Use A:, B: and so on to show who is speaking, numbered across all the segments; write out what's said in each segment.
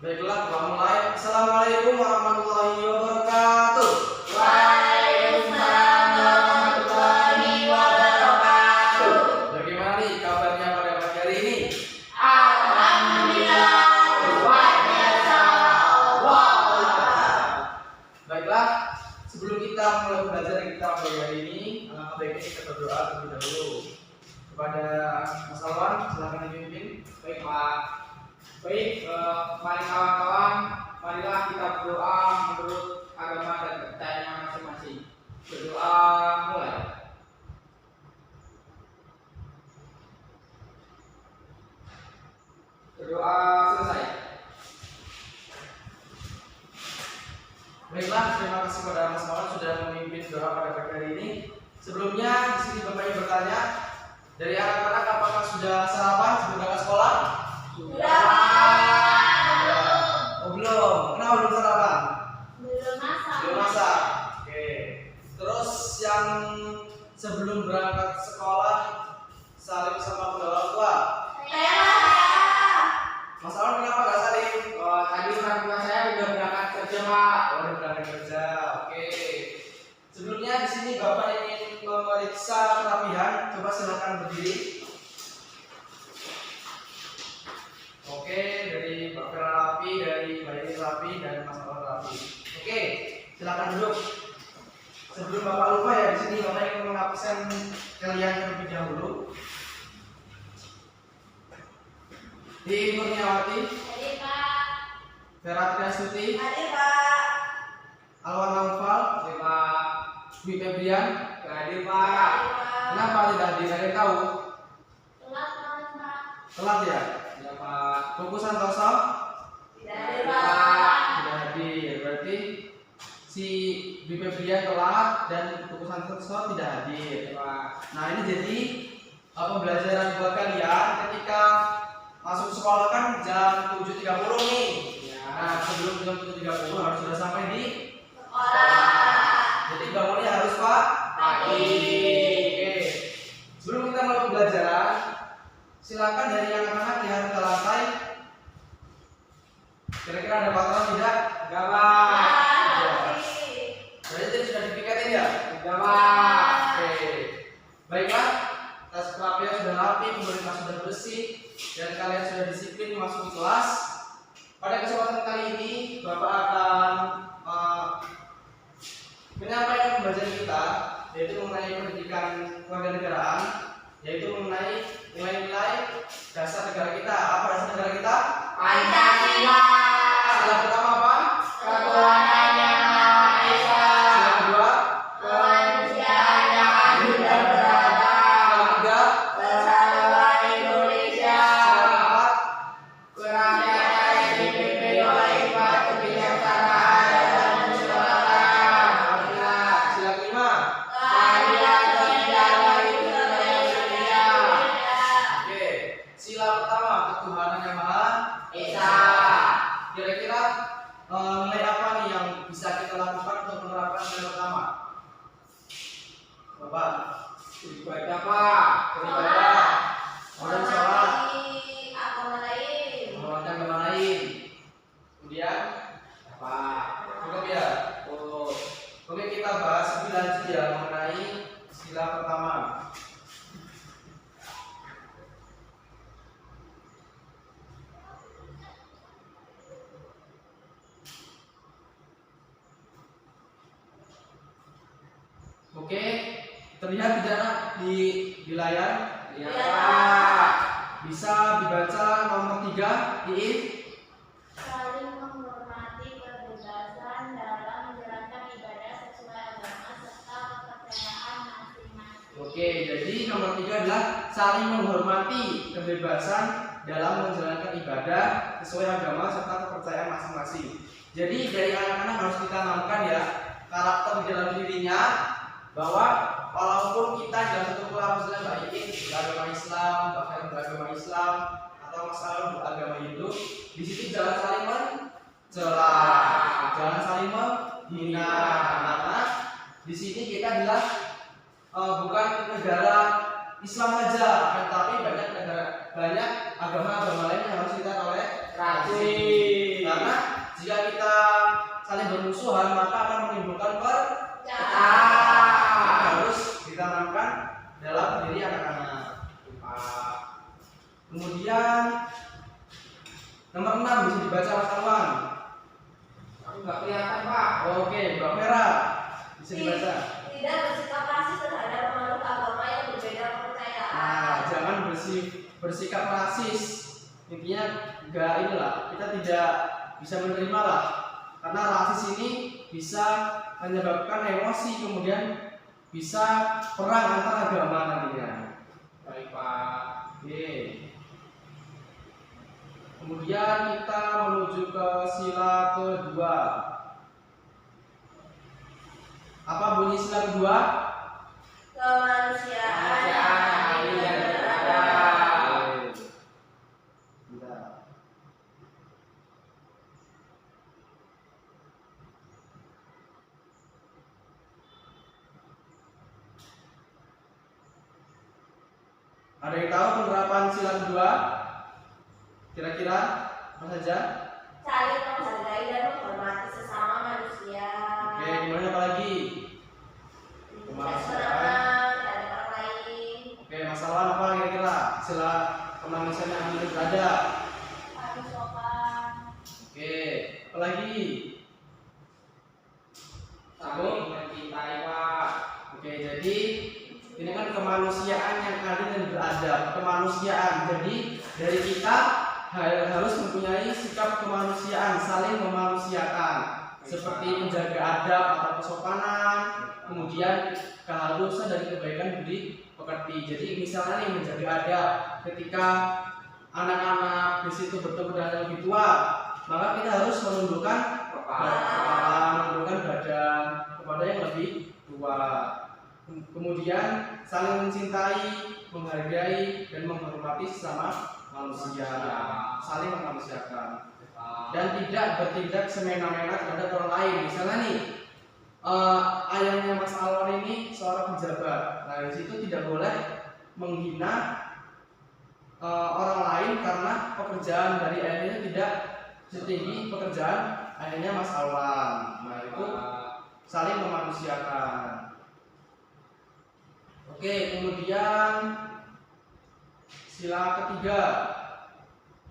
A: Baiklah, kita mulai. Assalamualaikum warahmatullahi wabarakatuh.
B: Waalaikumsalam warahmatullahi wabarakatuh.
A: Bagaimana nih kabarnya pada pagi hari ini?
B: Alhamdulillah, luar biasa.
A: Baiklah, sebelum kita mulai belajar kita pagi hari ini, alangkah baiknya kita berdoa terlebih dahulu kepada Mas Alwan. Silakan dipimpin.
C: Baik Pak. Baik, mari kawan-kawan, marilah kita berdoa menurut agama dan kepercayaan masing-masing. Berdoa mulai. Berdoa selesai.
A: Baiklah, terima kasih kepada Mas Alwan sudah memimpin doa pada pagi hari ini. Sebelumnya di sini Bapak Ibu bertanya, dari anak-anak apakah sudah sarapan sebelum berangkat sekolah?
B: Sudah.
A: Oh, belum. Kenapa belum sarapan?
B: Belum masak.
A: Belum masak. Oke. Terus yang sebelum berangkat sekolah salim sama kedua orang tua.
B: Saya.
A: Mas Alwan kenapa nggak salim?
C: Tadi orang tua saya udah berangkat kerja Pak.
A: Oh, udah berangkat kerja. Oke. Sebelumnya di sini Bapak ingin memeriksa kerapihan. Coba silakan berdiri. Oke, dari Mbak Vera rapi, dari Mbak Yeni rapi, dan Mas Alwan rapi. Oke, silakan duduk. Sebelum Bapak lupa ya, di sini Bapak ingin mengabsen kalian terlebih dahulu. Di Kurniawati,
B: Hadir Pak.
A: Vera Triastuti,
B: Hadir Pak.
A: Alwan Naufal,
C: Baik Pak.
A: Dwi Febrian.
C: Hadir Pak.
A: Kenapa tidak hadir? Ada yang tahu?
B: Telat banget Pak.
A: Telat ya?
C: Ya Pak.
A: Buku Santoso
B: Tidak hadir Pak.
A: tidak hadir. Berarti si Dwi Febrian telat dan Buku Santoso tidak hadir.
C: Pak.
A: Nah, ini jadi pembelajaran buat kalian ketika masuk sekolah kan jam 7.30 nih.
C: Ya.
A: Nah, sebelum jam 7.30 harus sudah sampai di
B: Sekolah.
A: jadi bangunnya harus Pak
B: Pagi.
A: Oke. Sebelum kita mulai pembelajaran, silakan dari anak-anak lihat ke lantai. Kira-kira ada kotoran tidak?
C: Enggak Pak.
A: Berarti tadi sudah dipikatin ya?
C: Enggak Pak.
A: Oke. Baiklah, tas kerapian sudah rapi, pemerintah sudah bersih, dan kalian sudah disiplin masuk kelas. Pada kesempatan kali ini, Bapak akan menyampaikan pembelajaran kita, yaitu mengenai pendidikan kewarganegaraan, yaitu mengenai nilai-nilai dasar negara kita. Apa dasar negara kita?
B: Pancasila.
A: Sila pertama apa?
B: Ketuhanan yang Maha Esa.
A: Sila kedua?
B: Kemanusiaan yang adil dan beradab.
A: Sila ketiga?
B: Persatuan Indonesia.
A: Sila keempat?
B: Kerakyatan yang dipimpin oleh hikmat kebijaksanaan dan kemusyawaratan.
A: Alhamdulillah. Sila kelima?
B: Keadilan sosial bagi seluruh Indonesia.
A: Oke. Sila pertama, ketuhanan yang Maha
B: Esa.
A: Kira-kira nilai apa nih yang bisa kita lakukan untuk menerapkan nilai pertama? Bapak,
C: Ibadah Pak.
A: beribadah, kemudian sholat,
B: Agama lain.
A: mengeluarkan agama lain, kemudian
C: Pak.
A: cukup ya.
C: Oh.
A: Oke, kita bahas lebih lanjut ya mengenai sila pertama. Oke, terlihat tidak di layar?
C: Ya
B: Ya.
C: Pak.
A: Bisa dibaca nomor 3, Iif.
B: Saling menghormati kebebasan dalam menjalankan ibadah sesuai agama serta kepercayaan masing-masing.
A: Oke, jadi nomor 3 adalah saling menghormati kebebasan dalam menjalankan ibadah sesuai agama serta kepercayaan masing-masing. Jadi dari anak-anak harus ditanamkan ya karakter di dalam dirinya, bahwa walaupun kita dalam satu keluarga misalnya Mbak Iin beragama Islam, Mbak Karen beragama Islam, atau Mas Alwan beragama Hindu, di situ jangan saling mencela, jangan saling menghina, karena di sini kita adalah bukan negara Islam saja, tetapi banyak agama-agama lain yang harus kita oleh
C: Rasis.
A: Karena jika kita saling bermusuhan maka akan menimbulkan harus ditanamkan dalam diri anak-anak. Kemudian nomor 6 bisa dibaca Mas Alwan.
C: Aku nggak kelihatan, Pak.
A: Oke, Mbak Vera bisa dibaca.
B: Tidak bersikap rasis terhadap pemeluk agama yang berbeda kepercayaan.
A: Nah, jangan bersikap rasis. Intinya enggak inilah, kita tidak bisa menerima lah. Karena rasis ini bisa menyebabkan emosi, kemudian bisa perang antar agama nantinya.
C: Baik, Pak.
A: Oke. Kemudian kita menuju ke sila kedua. Apa bunyi sila kedua?
B: Kemanusiaan
C: Kemanusiaan yang adil dan beradab.
A: Bentar. Ada yang tahu penerapan sila kedua? Kira-kira apa saja?
B: saling menghargai dan menghormati sesama manusia.
A: Oke, gimana apa lagi?
B: Tidak
A: Kemanusiaan.
B: senang dari orang lain.
A: Oke, masalah apa kira-kira? Sila kemanusiaan yang adil dan beradab.
B: Harus sopan.
A: Oke, apa lagi?
C: Saling mencintai, Pak.
A: Oke, jadi ini kan kemanusiaan yang adil dan beradab. Kemanusiaan. Jadi dari kita harus mempunyai sikap kemanusiaan, saling memanusiakan, seperti menjaga adab atau kesopanan, kemudian kehalusan dan kebaikan budi pekerti. Jadi misalnya nih menjaga adab, ketika anak-anak di situ bertemu dengan yang lebih tua, maka kita harus menundukkan kepala, menundukkan badan kepada yang lebih tua. Kemudian saling mencintai, menghargai dan menghormati sesama manusia, saling memanusiakan dan tidak bertindak semena-mena terhadap orang lain. Misalnya nih, ayahnya Mas Alwan ini seorang pejabat. Nah, di situ tidak boleh menghina orang lain karena pekerjaan dari ayahnya tidak setinggi pekerjaan ayahnya Mas Alwan. Nah, itu saling memanusiakan. Oke, kemudian sila ketiga.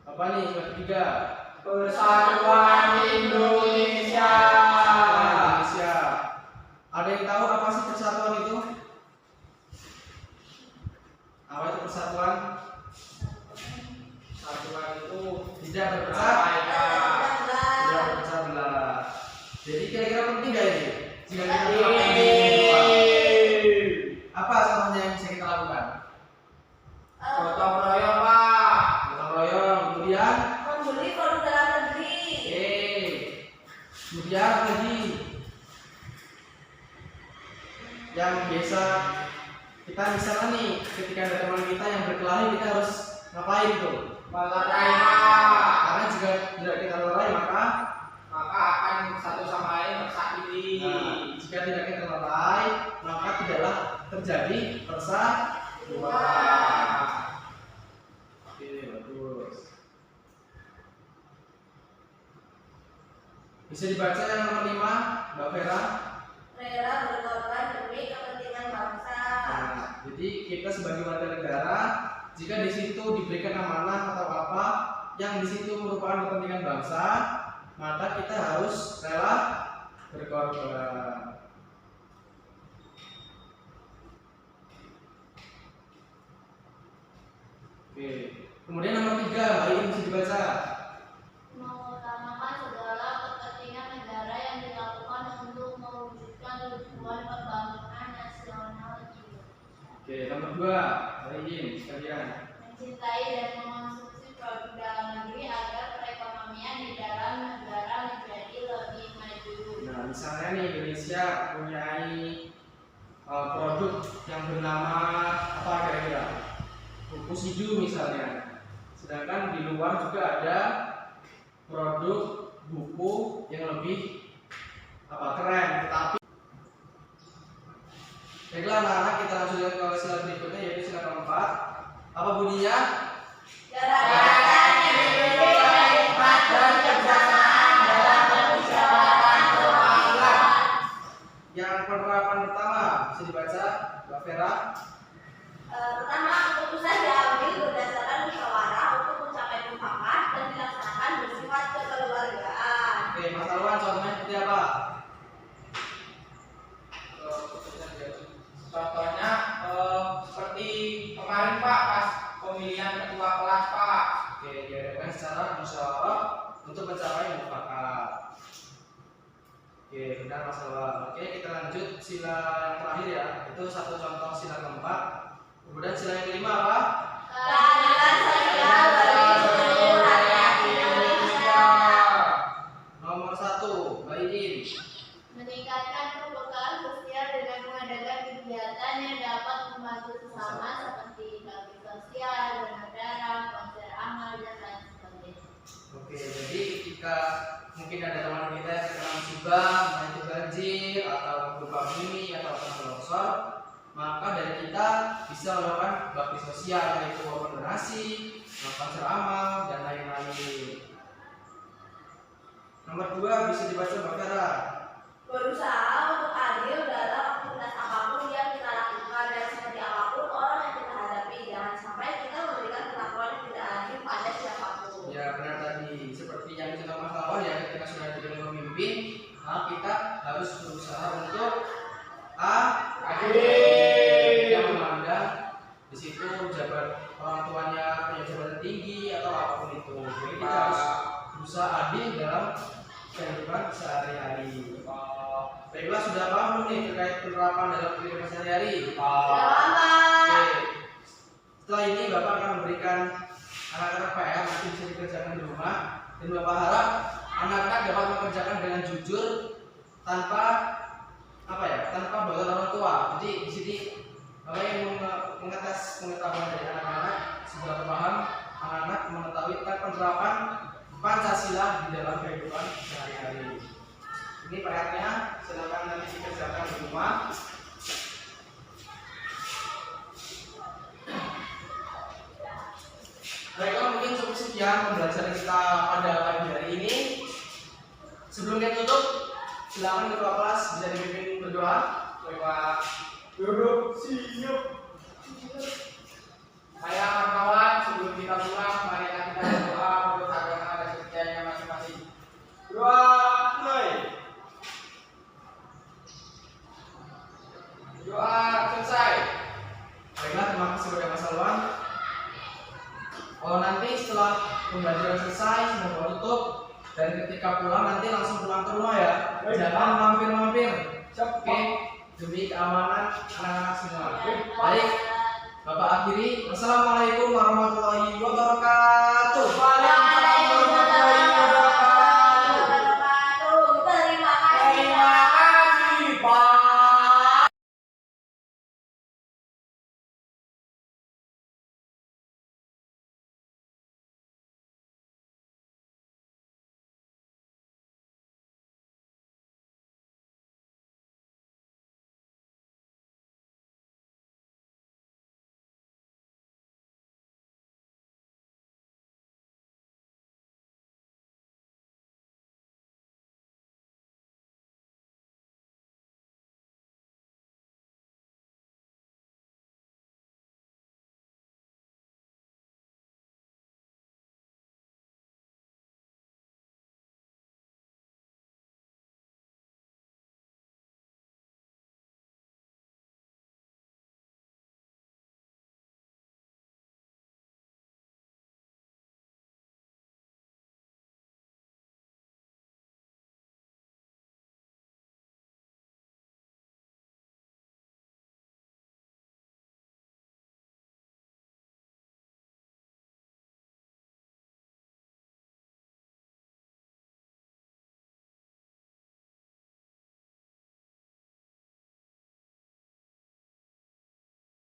A: Apa nih sila ketiga?
C: Persatuan Indonesia.
A: Indonesia. Ada yang tahu apa sih persatuan itu? Apa itu persatuan?
C: Persatuan itu
A: Tidak berpecah, tidak berpecah belah. Jadi kira-kira penting gak ini? Jika kita melakukan ini, apa contohnya yang bisa kita lakukan?
C: gotong royong, Pak.
A: Gotong royong, kemudian
B: Membeli produk dalam negeri.
A: kemudian apa lagi yang biasa kita misalnya nih ketika ada teman kita yang berkelahi kita harus ngapain tuh?
C: Melerai, Pak.
A: Karena jika tidak kita lerai maka
C: Maka akan satu sama lain tersakiti.
A: jika tidak kita lerai maka tidaklah terjadi persatuan. Oke, bagus. Bisa dibaca yang nomor 5, Mbak Vera.
B: Rela berkorban demi kepentingan bangsa.
A: Nah, jadi kita sebagai warga negara, jika di situ diberikan amanah atau apa yang di situ merupakan kepentingan bangsa, maka kita harus rela berkorban. Oke. Kemudian nomor 3, Mbak Iin bisa dibaca.
B: Mengutamakan segala kepentingan negara yang dilakukan untuk mewujudkan tujuan pembangunan nasional Indonesia.
A: Oke, nomor 2, Mbak Iin sekalian.
B: Mencintai dan mengonsumsi produk dalam negeri agar perekonomian di dalam negara menjadi lebih maju.
A: Nah, misalnya nih Indonesia mempunyai produk yang bernama apa kira-kira? Buku Sidu misalnya. Sedangkan di luar juga ada produk buku yang lebih keren, tetapi baiklah anak-anak, kita langsung ke sila berikutnya yaitu sila keempat. Apa bunyinya?
B: Gerakan Indonesia
A: biasa, Mbak Vera.
B: Pertama, keputusan diambil berdasarkan musyawarah untuk mencapai mufakat dan dilaksanakan bersifat kekeluargaan.
A: Oke, Mas Alwan, contohnya seperti apa?
C: Contohnya seperti kemarin Pak pas pemilihan ketua kelas Pak.
A: Oke, diadakan secara musyawarah untuk mencapai mufakat. Oke, benar Mas Alwan. Oke, kita lanjut sila yang terakhir ya. Itu satu contoh sila keempat. Kemudian sila yang kelima apa?
B: Keadilan sosial bagi seluruh rakyat Indonesia.
A: Nomor 1, Mbak Idin.
B: Meningkatkan kepekaan sosial dengan mengadakan kegiatan yang dapat membantu sesama seperti bakti sosial, donor darah, konser amal, dan lain sebagainya.
A: Oke, jadi ketika mungkin ada teman kita yang terkena musibah, entah itu banjir atau gempa bumi atau tanah longsor, maka dari kita bisa melakukan bakti sosial yaitu donasi, melakukan amal dan lain-lain. Nomor 2 bisa dibaca Mbak Vera.
B: Berusaha untuk adil dalam aktivitas apapun yang kita lakukan dan seperti apapun orang yang kita hadapi, jangan sampai kita memberikan perlakuan yang tidak adil pada siapapun.
A: Ya benar tadi, seperti yang kita masalah ya ketika sudah jadi pemimpin, maka kita harus berusaha untuk adil, yang memandang di situ jabat orang tuanya punya jabatan tinggi atau apapun itu. Jadi kita harus berusaha adil dalam kehidupan sehari-hari. Baiklah, sudah paham belum nih terkait penerapan dalam kehidupan sehari-hari? Oke. Setelah ini Bapak akan memberikan anak-anak PR nanti bisa dikerjakan di rumah, dan Bapak harap anak-anak dapat mengerjakan dengan jujur tanpa tanpa bantuan orang tua. Jadi di sini Bapak yang mengetes pengetahuan dari anak-anak sudah paham anak-anak mengetahui tentang penerapan Pancasila di dalam kehidupan sehari-hari. Ini PR-nya, silakan nanti dikerjakan di rumah. Baiklah, mungkin cukup sekian pembelajaran kita pada pagi hari ini. Sebelum kita tutup, silakan ketua kelas bisa dipimpin berdoa.
C: Baiklah, duduk siap. Saya kawan-kawan, sebelum kita pulang, marilah kita berdoa menurut agama dan kepercayaannya masing-masing. Doa mulai. Doa selesai.
A: Baiklah, terima kasih kepada Mas Alwan. Nanti setelah pembelajaran selesai, semoga tutup, dan ketika pulang nanti langsung pulang ke rumah ya. Jangan mampir-mampir. Oke, demi keamanan anak-anak semua. Baik, Bapak akhiri. Wassalamualaikum warahmatullahi wabarakatuh.